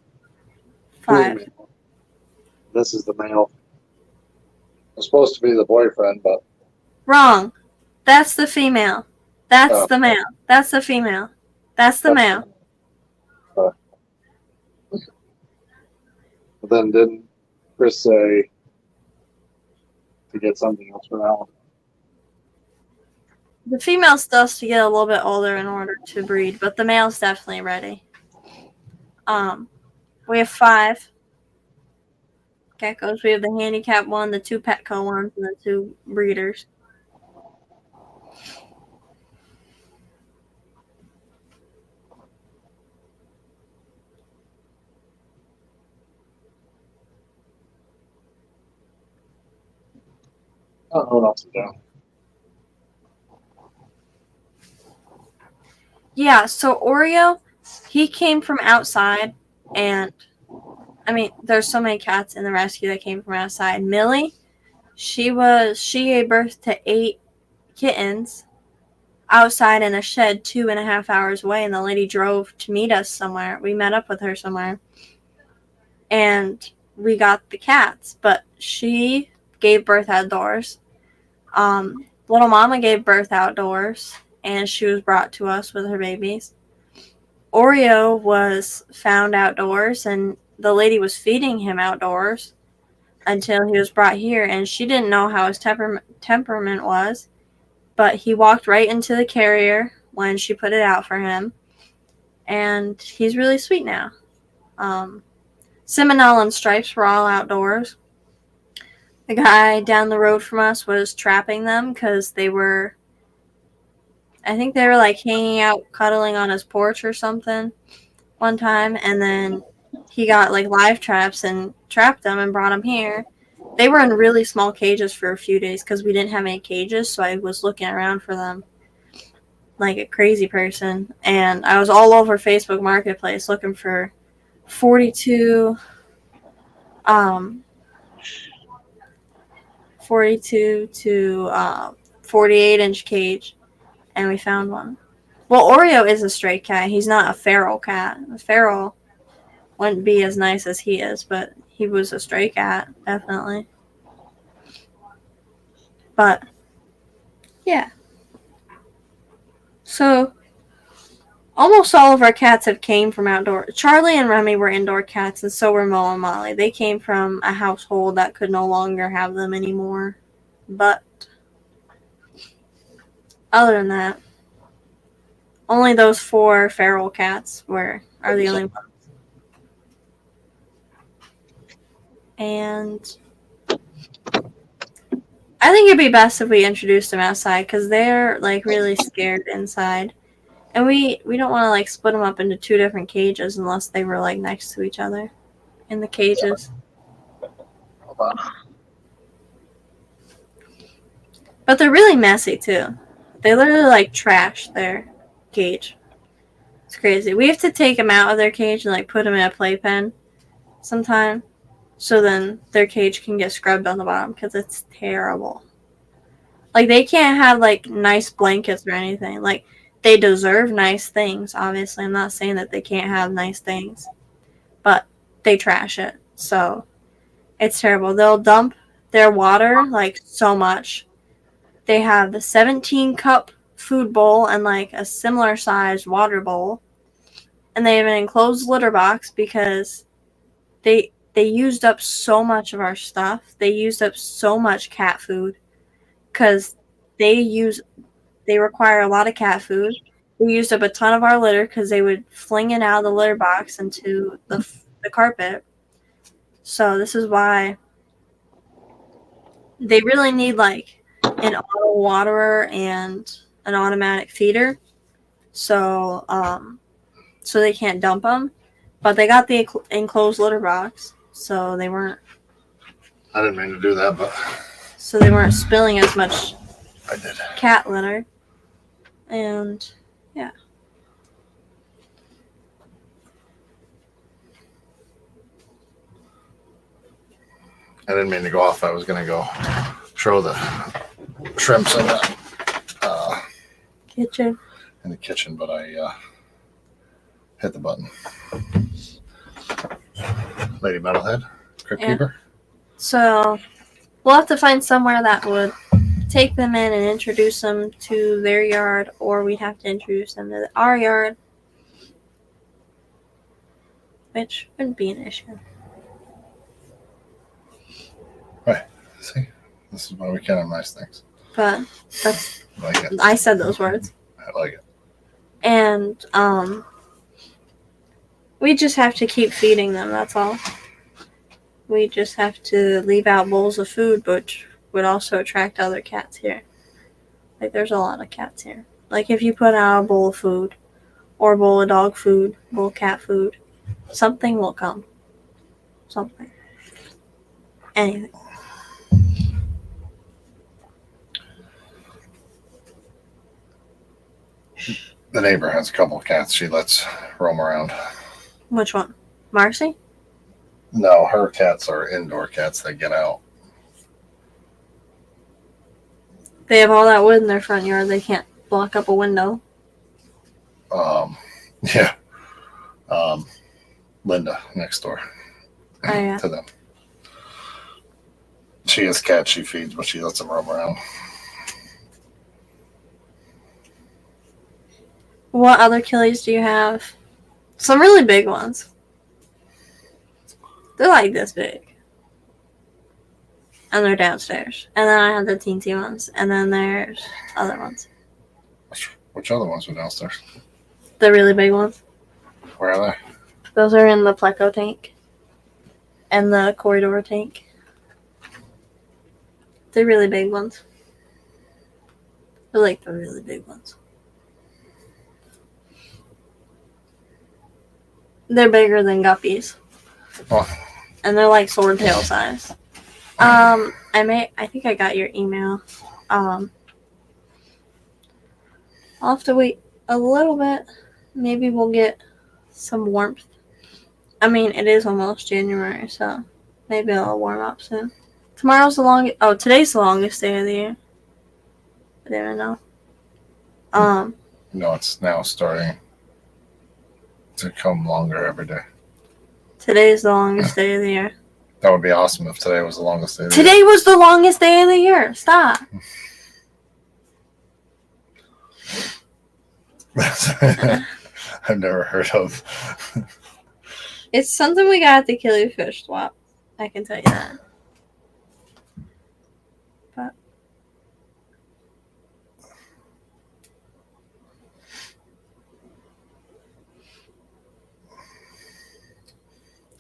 S1: 5.
S2: female. This is the male. It's supposed to be the boyfriend, but
S1: Wrong. That's the female. That's
S2: Oh.
S1: the male. That's the female. That's the male.
S2: But then didn't Chris say to get something else for that one?
S1: The female still has to get a little bit older in order to breed, but the male's definitely ready. We have 5 geckos. We have the handicap one, the 2 Petco ones, and the 2 breeders.
S2: Oh, what else is down?
S1: Yeah, so Oreo, he came from outside, and I mean, there's so many cats in the rescue that came from outside. Millie, she gave birth to 8 kittens outside in a shed 2.5 hours away, and the lady drove to meet us somewhere. We met up with her somewhere, and we got the cats, but she gave birth outdoors. Little Mama gave birth outdoors, and she was brought to us with her babies. Oreo was found outdoors, and the lady was feeding him outdoors until he was brought here, and she didn't know how his temperament was, but he walked right into the carrier when she put it out for him, and he's really sweet now. Seminole and Stripes were all outdoors. The guy down the road from us was trapping them because I think they were like hanging out, cuddling on his porch or something one time, and then he got like live traps and trapped them and brought them here. They were in really small cages for a few days because we didn't have any cages, so I was looking around for them like a crazy person, and I was all over Facebook Marketplace looking for 42 to 48-inch cage, and we found one. Well, Oreo is a stray cat. He's not a feral cat. A feral wouldn't be as nice as he is, but he was a stray cat, definitely. But, yeah. So, almost all of our cats have came from outdoor. Charlie and Remy were indoor cats, and so were Mo and Molly. They came from a household that could no longer have them anymore. But, other than that, only those 4 feral cats are the only ones. And I think it'd be best if we introduced them outside because they're like really scared inside, and we don't want to like split them up into 2 different cages unless they were like next to each other in the cages. But they're really messy too. They literally like trash their cage. It's crazy. We have to take them out of their cage and like put them in a playpen sometime, so then their cage can get scrubbed on the bottom because it's terrible. Like they can't have like nice blankets or anything. Like they deserve nice things. Obviously, I'm not saying that they can't have nice things, but they trash it. So it's terrible. They'll dump their water like so much. They have the 17-cup food bowl and like a similar sized water bowl, and they have an enclosed litter box because they used up so much of our stuff. They used up so much cat food because they require a lot of cat food. They used up a ton of our litter because they would fling it out of the litter box into the carpet. So this is why they really need like an auto waterer and an automatic feeder. So so they can't dump them, but they got the enclosed litter box, so they weren't.
S2: I didn't mean to do that, but
S1: So they weren't spilling as much
S2: I did.
S1: cat litter, and yeah.
S2: I didn't mean to go off. I was gonna go throw the shrimps in the
S1: Kitchen.
S2: in the kitchen, but I hit the button. Lady Metalhead, Crypt Keeper.
S1: So we'll have to find somewhere that would take them in and introduce them to their yard, or we'd have to introduce them to our yard, which wouldn't be an issue.
S2: Right. See, this is why we can't have nice things.
S1: But that's
S2: I like it.
S1: I said those words.
S2: I like it.
S1: And we just have to keep feeding them, that's all. We just have to leave out bowls of food, which would also attract other cats here. Like, there's a lot of cats here. Like, if you put out a bowl of food, or a bowl of dog food, bowl of cat food, something will come. Something. Anything.
S2: The neighbor has a couple of cats she lets roam around.
S1: Which one? Marcy?
S2: No, her cats are indoor cats. They get out.
S1: They have all that wood in their front yard. They can't block up a window.
S2: Yeah. Linda next door
S1: Oh, yeah.
S2: to them. She has cats she feeds, but she lets them roam around.
S1: What other killies do you have? Some really big ones. They're like this big. And they're downstairs. And then I have the teensy ones. And then there's other ones.
S2: Which other ones are downstairs?
S1: The really big ones.
S2: Where are they?
S1: Those are in the Pleco tank. And the corridor tank. They're really big ones. They're like the really big ones. They're bigger than guppies.
S2: Oh.
S1: And they're like swordtail size. I think I got your email. I'll have to wait a little bit. Maybe we'll get some warmth. I mean, it is almost January, so maybe it'll warm up soon. Today's the longest day of the year. I didn't know.
S2: No, it's now starting to come longer every day.
S1: Today's the longest day of the year.
S2: That would be awesome if today was the longest day of the year.
S1: Today was the longest day of the year. Stop.
S2: I've never heard of.
S1: It's something we got at the Killifish swap. I can tell you that. But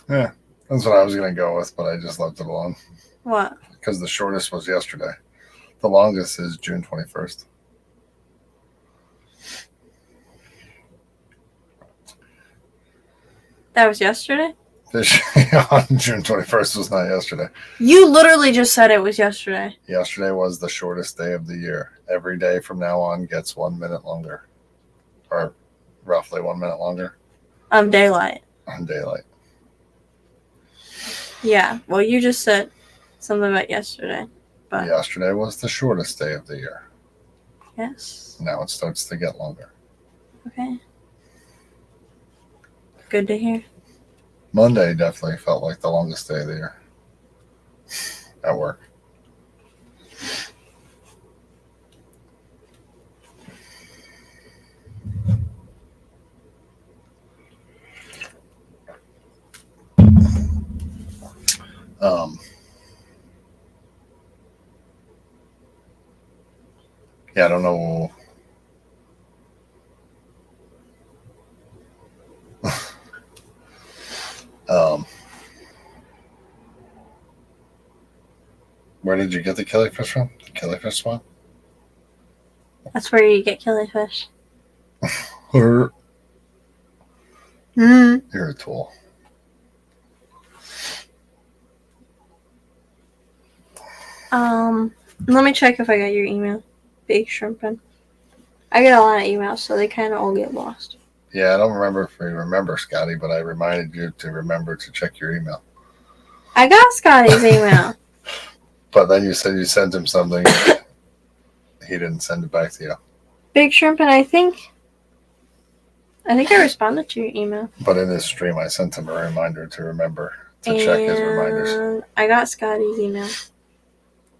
S2: Yeah, that's what I was going to go with, but I just left it alone.
S1: what?
S2: Because the shortest was yesterday. The longest is June 21st.
S1: That was yesterday?
S2: Fishing on June 21st was not yesterday.
S1: You literally just said it was yesterday.
S2: Yesterday was the shortest day of the year. Every day from now on gets 1 minute longer. Or roughly 1 minute longer
S1: Daylight.
S2: on daylight.
S1: Yeah. Well, you just said something about yesterday. But
S2: Yesterday was the shortest day of the year.
S1: yes.
S2: Now it starts to get longer.
S1: Okay. Good to hear.
S2: Monday definitely felt like the longest day of the year at work. Yeah, I don't know. Where did you get the killifish from? The killifish swap?
S1: That's where you get killifish.
S2: Or
S1: Mm.
S2: you're a tool.
S1: Let me check if I got your email. Big shrimpin'. I get a lot of emails, so they kind of all get lost.
S2: Yeah, I don't remember if you remember, Scotty, but I reminded you to remember to check your email.
S1: I got Scotty's email.
S2: But then you said you sent him something. He didn't send it back to you.
S1: Big shrimpin', I think I responded to your email.
S2: But in his stream, I sent him a reminder to remember to check his reminders.
S1: And I got Scotty's email.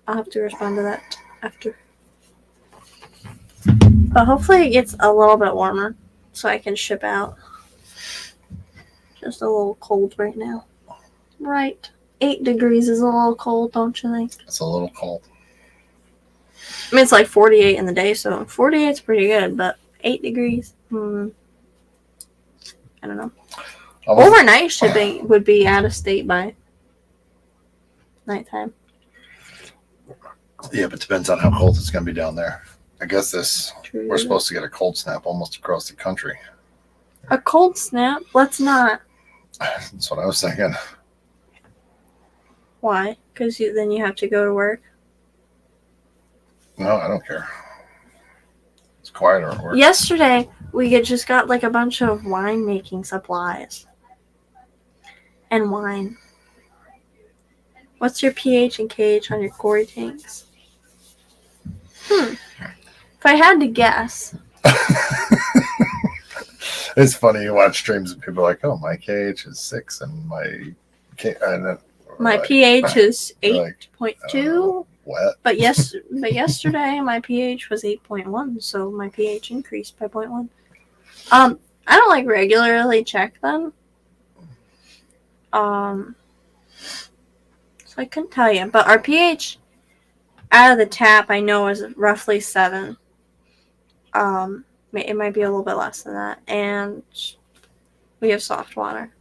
S1: I'll have to respond to that after. But hopefully it gets a little bit warmer so I can ship out. Just a little cold right now. Right. 8 degrees is a little cold, don't you think?
S2: It's a little cold.
S1: I mean, it's like 48 in the day, so 48 is pretty good, but 8 degrees? I don't know. Overnight shipping would be out of state by nighttime.
S2: Yeah, but it depends on how cold it's going to be down there. I guess
S1: True.
S2: we're supposed to get a cold snap almost across the country.
S1: A cold snap? Let's not.
S2: That's what I was thinking.
S1: Why? Because then you have to go to work.
S2: No, I don't care. It's quieter at work.
S1: Yesterday, we just got like a bunch of wine making supplies. And wine. What's your pH and KH on your Gory tanks? If I had to guess.
S2: It's funny, you watch streams and people are like, oh, my KH is 6 and my
S1: My
S2: like,
S1: pH is
S2: like,
S1: 8.2.
S2: what?
S1: But yesterday my pH was 8.1, so my pH increased by 0.1. I don't like regularly check them. So I couldn't tell you, but our pH out of the tap I know is roughly 7. It might be a little bit less than that, and we have soft water.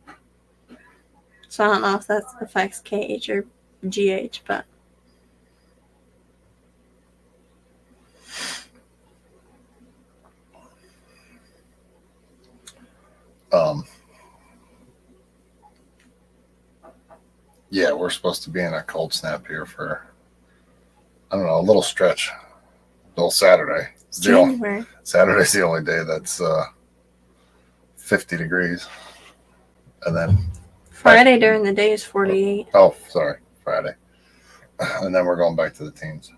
S1: So I don't know if that affects KH or GH, but
S2: yeah, we're supposed to be in a cold snap here for, I don't know, a little stretch. Till Saturday.
S1: January.
S2: Saturday's the only day that's 50 degrees. And then
S1: Friday during the day is 48.
S2: Oh, sorry, Friday. And then we're going back to the teens.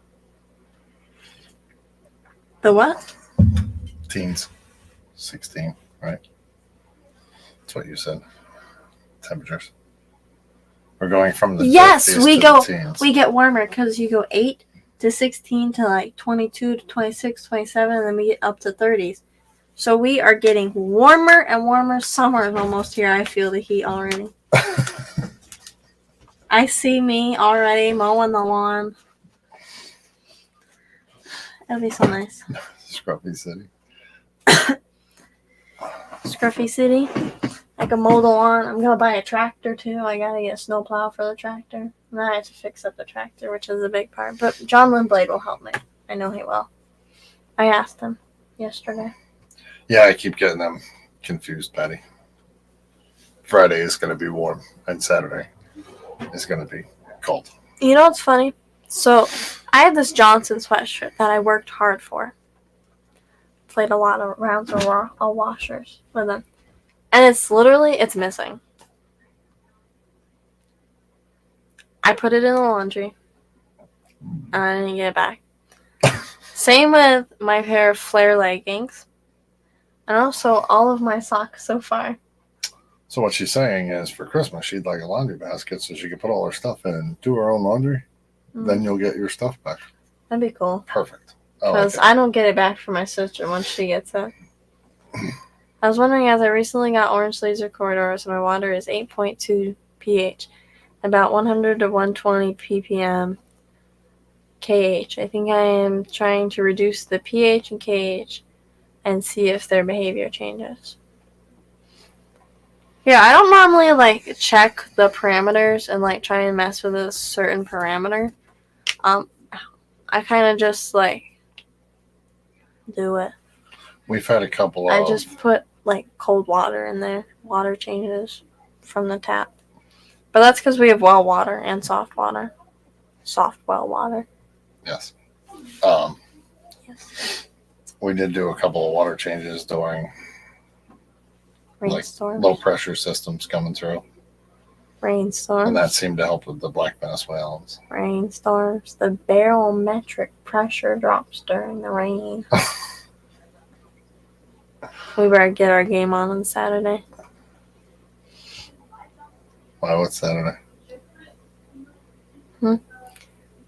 S1: The what?
S2: Teens. 16, right? That's what you said. Temperatures. We're going from the
S1: Yes,
S2: 50s
S1: we
S2: to
S1: go.
S2: the teens.
S1: We get warmer because you go 8 to 16 to like 22 to 26, 27, and then we get up to 30s. So we are getting warmer and warmer. Summer is almost here. I feel the heat already. I see me already mowing the lawn. It'll be so nice.
S2: Scruffy City.
S1: Scruffy City. I can mow the lawn. I'm gonna buy a tractor too. I gotta get a snowplow for the tractor. And then I have to fix up the tractor, which is a big part. But John Lindblade will help me. I know he will. I asked him yesterday.
S2: Yeah, I keep getting them confused, Patty. Friday is going to be warm, and Saturday is going to be cold.
S1: You know what's funny? So I have this Johnson sweatshirt that I worked hard for. Played a lot of rounds of washers with them. And it's missing. I put it in the laundry. And I didn't get it back. Same with my pair of flare leggings. And also all of my socks so far.
S2: So what she's saying is for Christmas, she'd like a laundry basket so she could put all her stuff in and do her own laundry. Then you'll get your stuff back.
S1: That'd be cool.
S2: Perfect.
S1: Because I don't get it back from my sister once she gets it. I was wondering, as I recently got orange laser corridors, my water is 8.2 pH, about 100 to 120 ppm KH. I think I am trying to reduce the pH and KH and see if their behavior changes. Yeah, I don't normally like check the parameters and like try and mess with a certain parameter. I kind of just like do it.
S2: We've had a couple of.
S1: I just put like cold water in there. Water changes from the tap. But that's because we have well water and soft water. Soft well water.
S2: Yes.
S1: Yes.
S2: We did do a couple of water changes during
S1: Rainstorms.
S2: low pressure systems coming through.
S1: Rainstorms.
S2: And that seemed to help with the black Venezuelans.
S1: Rainstorms. The barometric pressure drops during the rain. We better get our game on Saturday.
S2: Why? What's Saturday?
S1: We're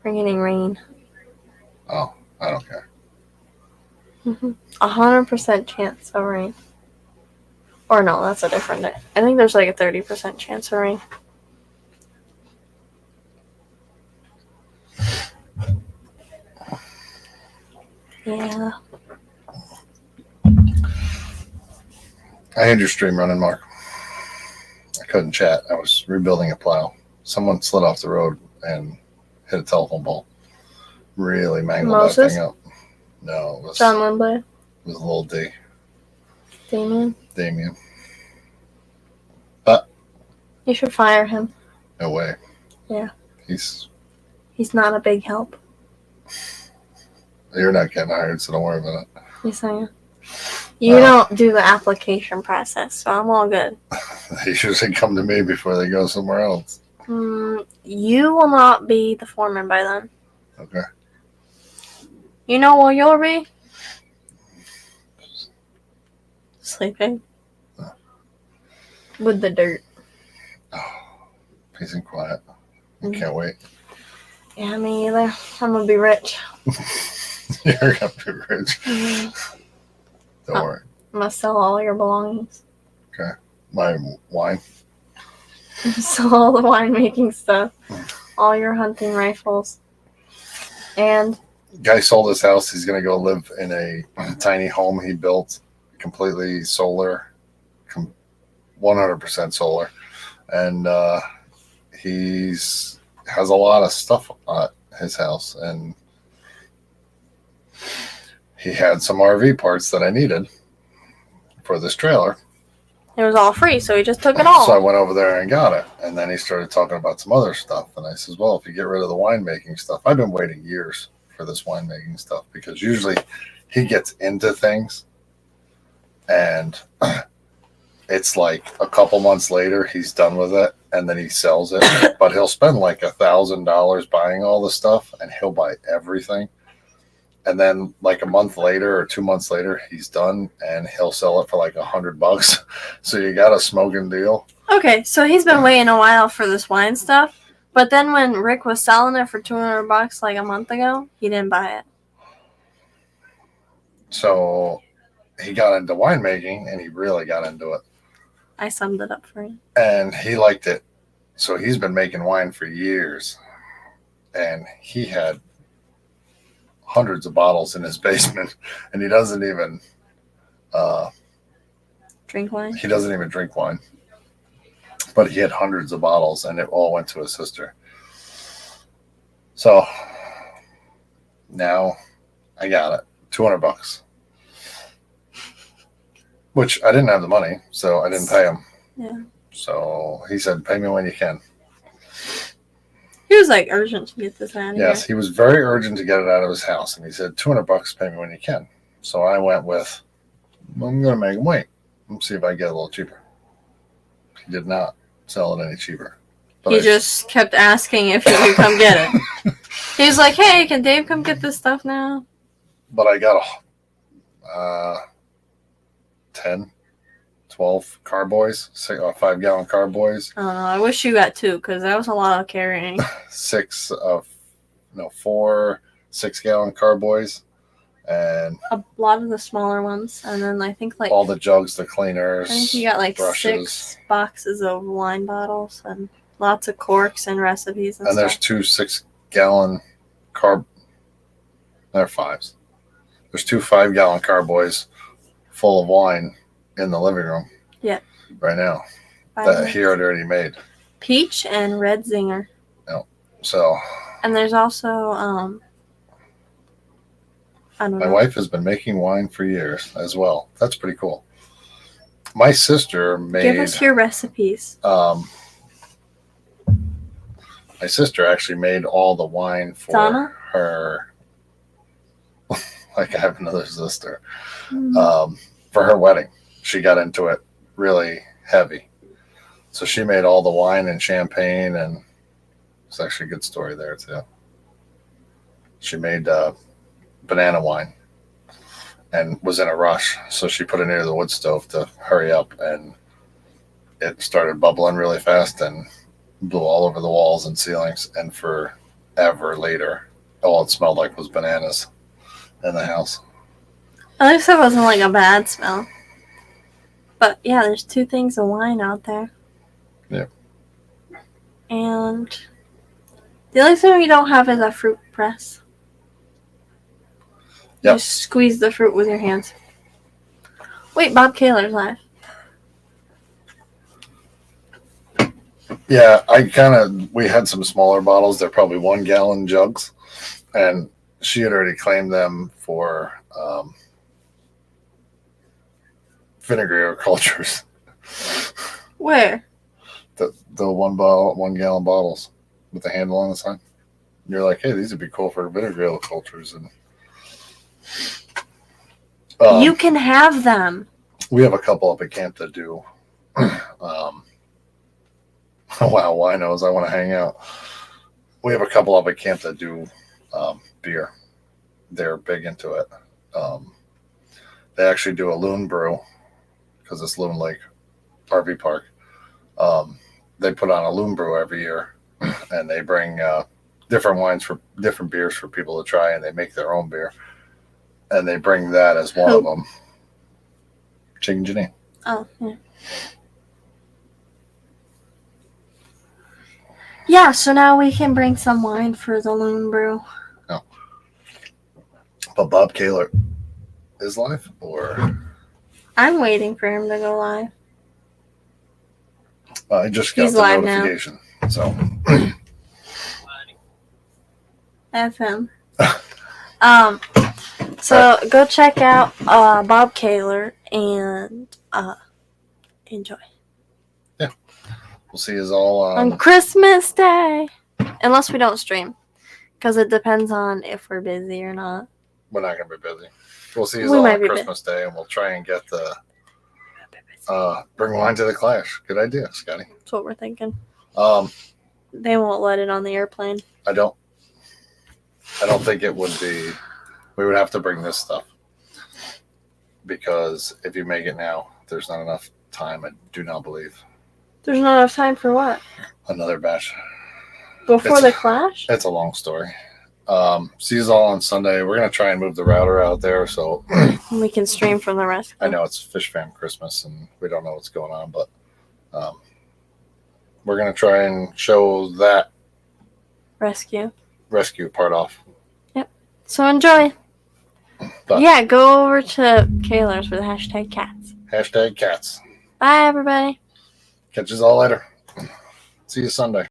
S1: getting rain.
S2: Oh, I don't care.
S1: 100% chance of rain. Or no, that's a different day. I think there's like a 30% chance of rain. Yeah.
S2: I had your stream running, Mark. I couldn't chat. I was rebuilding a plow. Someone slid off the road and hit a telephone pole. Really mangled
S1: Moses?
S2: that thing up. No, it was
S1: John Lindblad.
S2: It was a little D.
S1: Damien.
S2: But
S1: You should fire him.
S2: no way.
S1: Yeah.
S2: He's
S1: not a big help.
S2: You're not getting hired, so don't worry about it.
S1: Yes, I am. You don't do the application process, so I'm all good.
S2: They usually come to me before they go somewhere else.
S1: You will not be the foreman by then.
S2: Okay.
S1: You know what you'll be? Sleeping. With the dirt.
S2: Oh, peace and quiet. I
S1: Mm.
S2: can't wait.
S1: Yeah, me either. I'm gonna be rich.
S2: You're gonna be rich. Don't
S1: Oh.
S2: worry.
S1: I'm gonna sell all your belongings.
S2: My wine.
S1: Sell all the winemaking stuff. All your hunting rifles. And
S2: Guy sold his house. He's gonna go live in a tiny home he built, completely solar, 100% solar, and he's has a lot of stuff at his house, and he had some RV parts that I needed for this trailer.
S1: it was all free, so he just took it all.
S2: So I went over there and got it. And then he started talking about some other stuff. And I says, well, if you get rid of the winemaking stuff, I've been waiting years for this winemaking stuff because usually he gets into things and it's like a couple months later he's done with it and then he sells it. But he'll spend like $1,000 buying all the stuff and he'll buy everything. And then like a month later or 2 months later, he's done and he'll sell it for like $100. So you got a smoking deal.
S1: Okay, so he's been waiting a while for this wine stuff. But then when Rick was selling it for $200 like a month ago, he didn't buy it.
S2: So he got into winemaking and he really got into it.
S1: I summed it up for you.
S2: And he liked it. So he's been making wine for years. And he had hundreds of bottles in his basement. And he doesn't even
S1: Drink wine?
S2: he doesn't even drink wine. But he had hundreds of bottles and it all went to his sister. So now I got it. $200. Which I didn't have the money, so I didn't pay him.
S1: Yeah.
S2: So he said, pay me when you can.
S1: He was like urgent to get this out of
S2: Yes, he was very urgent to get it out of his house. And he said, $200, pay me when you can. So I went with, I'm going to make him wait. Let's see if I get a little cheaper. He did not sell it any cheaper. But
S1: He just kept asking if he could come get it. He was like, hey, can Dave come get this stuff now?
S2: But I got 10, 12 carboys, 5-gallon carboys,
S1: I don't know. I wish you got two because that was a lot of carrying.
S2: 4 6-gallon carboys, and
S1: A lot of the smaller ones. And then I think like,
S2: all the jugs, the cleaners.
S1: I think you got like
S2: brushes.
S1: 6 boxes of wine bottles and lots of corks and recipes and
S2: And there's
S1: stuff.
S2: 2 6-gallon carb. They're 5s. There's 2 5-gallon carboys full of wine in the living room.
S1: Yeah.
S2: Right now,
S1: By
S2: that
S1: the-
S2: he had already made.
S1: Peach and Red Zinger.
S2: So
S1: And there's also, I don't
S2: my
S1: know.
S2: wife has been making wine for years as well. That's pretty cool. My sister made.
S1: Give us your recipes.
S2: My sister actually made all the wine for
S1: Donna?
S2: her. Like I have another sister.
S1: Mm.
S2: For her wedding, she got into it really heavy. So she made all the wine and champagne, and it's actually a good story there too. She made banana wine and was in a rush, so she put it near the wood stove to hurry up, and it started bubbling really fast and blew all over the walls and ceilings, and forever later all it smelled like was bananas in the house.
S1: At least it wasn't like a bad smell. But yeah, there's 2 things of wine out there.
S2: Yeah.
S1: And the only thing we don't have is a fruit press. You
S2: Yep.
S1: just squeeze the fruit with your hands. Wait, Bob Kaler's live.
S2: Yeah, we had some smaller bottles. They're probably 1-gallon jugs, and she had already claimed them for vinegar cultures.
S1: Where?
S2: The 1-gallon bottles with the handle on the side. You're like, hey, these would be cool for vinegar cultures, and
S1: You can have them.
S2: we have a couple up at camp that do Wow, winos. I want to hang out. We have a couple up at camp that do beer. They're big into it. They actually do a Loon Brew because it's Loon Lake RV Park. They put on a Loon Brew every year, and they bring different wines for different beers for people to try, and they make their own beer, and they bring that as one of them. Chicken Janine.
S1: Oh, yeah. Yeah, so now we can bring some wine for the Loon Brew.
S2: Oh. But Bob Kaler is live, or
S1: I'm waiting for him to go live.
S2: I just got
S1: He's
S2: the
S1: live now.
S2: notification. So
S1: FM. So go check out Bob Kaler and enjoy.
S2: we'll see us all
S1: On Christmas Day. Unless we don't stream. Because it depends on if we're busy or not.
S2: we're not going to be busy. We'll see us
S1: We
S2: all
S1: might
S2: on
S1: be
S2: Christmas Day, and we'll try and get the bring wine to the Clash. Good idea, Scotty.
S1: That's what we're thinking.
S2: Um,
S1: They won't let it on the airplane.
S2: I don't think it would be. We would have to bring this stuff because if you make it now, there's not enough time. I do not believe
S1: There's not enough time for what?
S2: another batch.
S1: Before the Clash?
S2: It's a long story. See us all on Sunday. We're gonna try and move the router out there, so
S1: We can stream from the rest.
S2: I know it's Fish Fam Christmas and we don't know what's going on, but we're gonna try and show that
S1: Rescue.
S2: rescue part off.
S1: So enjoy.
S2: But
S1: Yeah, go over to Kaler's with #cats.
S2: hashtag cats.
S1: Bye, everybody.
S2: Catch us all later. See you Sunday.